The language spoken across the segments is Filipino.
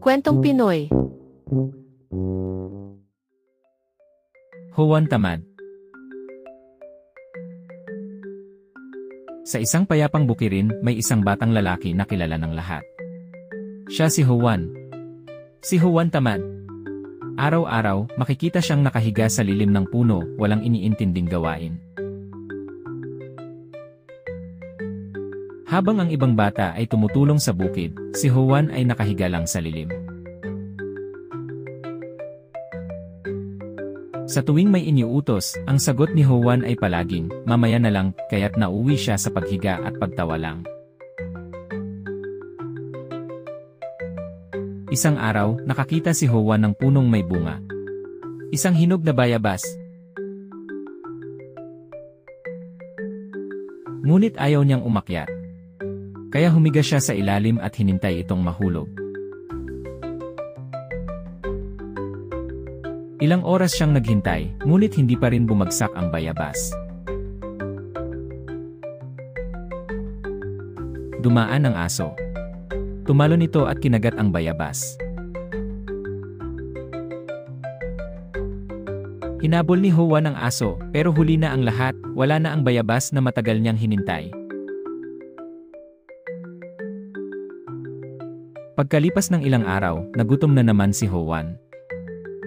Kwentong Pinoy. Juan Tamad. Sa isang payapang bukirin, may isang batang lalaki na kilala ng lahat. Siya si Juan. Si Juan Tamad. Araw-araw, makikita siyang nakahiga sa lilim ng puno, walang iniintinding gawain. Habang ang ibang bata ay tumutulong sa bukid, si Juan ay nakahiga lang sa lilim. Sa tuwing may iniuutos, ang sagot ni Juan ay palaging, mamaya na lang, kaya't nauwi siya sa paghiga at pagtawa lang. Isang araw, nakakita si Juan ng punong may bunga. Isang hinog na bayabas. Ngunit ayaw niyang umakyat. Kaya humiga siya sa ilalim at hinintay itong mahulog. Ilang oras siyang naghintay, ngunit hindi pa rin bumagsak ang bayabas. Dumaan ang aso. Tumalon ito at kinagat ang bayabas. Hinabol ni Juan ang aso, pero huli na ang lahat, wala na ang bayabas na matagal niyang hinintay. Pagkalipas ng ilang araw, nagutom na naman si Juan.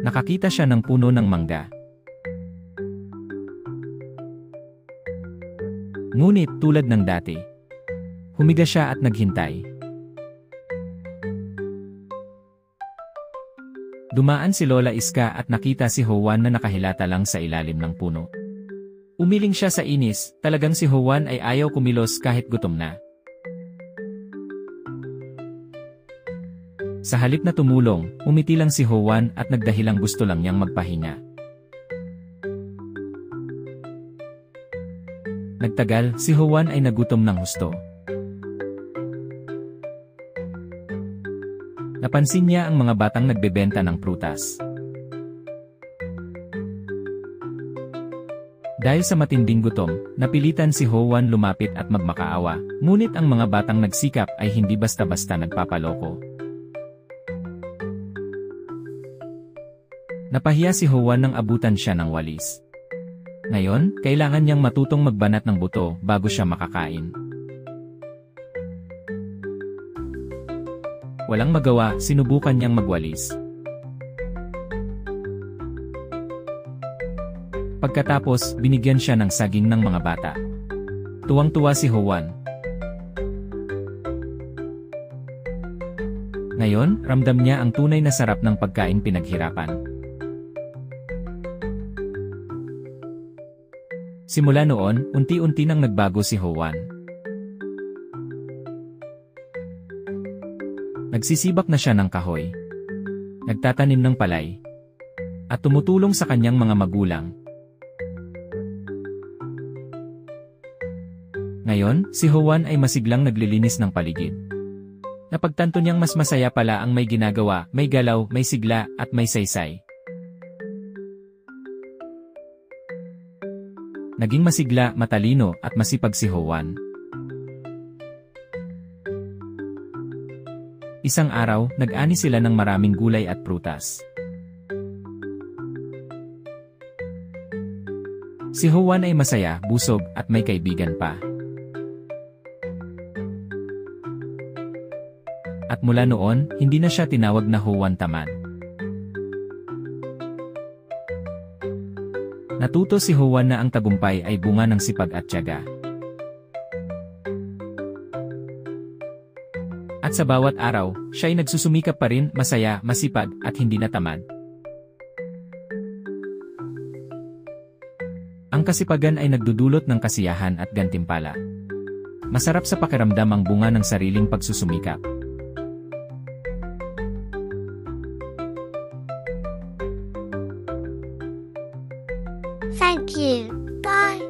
Nakakita siya ng puno ng mangga. Ngunit tulad ng dati, humiga siya at naghintay. Dumaan si Lola Iska at nakita si Juan na nakahilata lang sa ilalim ng puno. Umiling siya sa inis, talagang si Juan ay ayaw kumilos kahit gutom na. Sa halip na tumulong, umiti lang si Juan at nagdahilang gusto lang niyang magpahinga. Nagtagal, si Juan ay nagutom ng husto. Napansin niya ang mga batang nagbebenta ng prutas. Dahil sa matinding gutom, napilitan si Juan lumapit at magmakaawa, ngunit ang mga batang nagsikap ay hindi basta-basta nagpapaloko. Napahiya si Juan nang abutan siya ng walis. Ngayon, kailangan niyang matutong magbanat ng buto bago siya makakain. Walang magawa, sinubukan niyang magwalis. Pagkatapos, binigyan siya ng saging ng mga bata. Tuwang-tuwa si Juan. Ngayon, ramdam niya ang tunay na sarap ng pagkain pinaghirapan. Simula noon, unti-unti nang nagbago si Juan. Nagsisibak na siya ng kahoy. Nagtatanim ng palay. At tumutulong sa kanyang mga magulang. Ngayon, si Juan ay masiglang naglilinis ng paligid. Napagtanto niyang mas masaya pala ang may ginagawa, may galaw, may sigla, at may saysay. Naging masigla, matalino, at masipag si Juan. Isang araw, nag-ani sila ng maraming gulay at prutas. Si Juan ay masaya, busog, at may kaibigan pa. At mula noon, hindi na siya tinawag na Juan Tamad. Natuto si Juan na ang tagumpay ay bunga ng sipag at tiyaga. At sa bawat araw, siya ay nagsusumikap pa rin, masaya, masipag, at hindi natamad. Ang kasipagan ay nagdudulot ng kasiyahan at gantimpala. Masarap sa pakiramdam ang bunga ng sariling pagsusumikap. Thank you. Bye.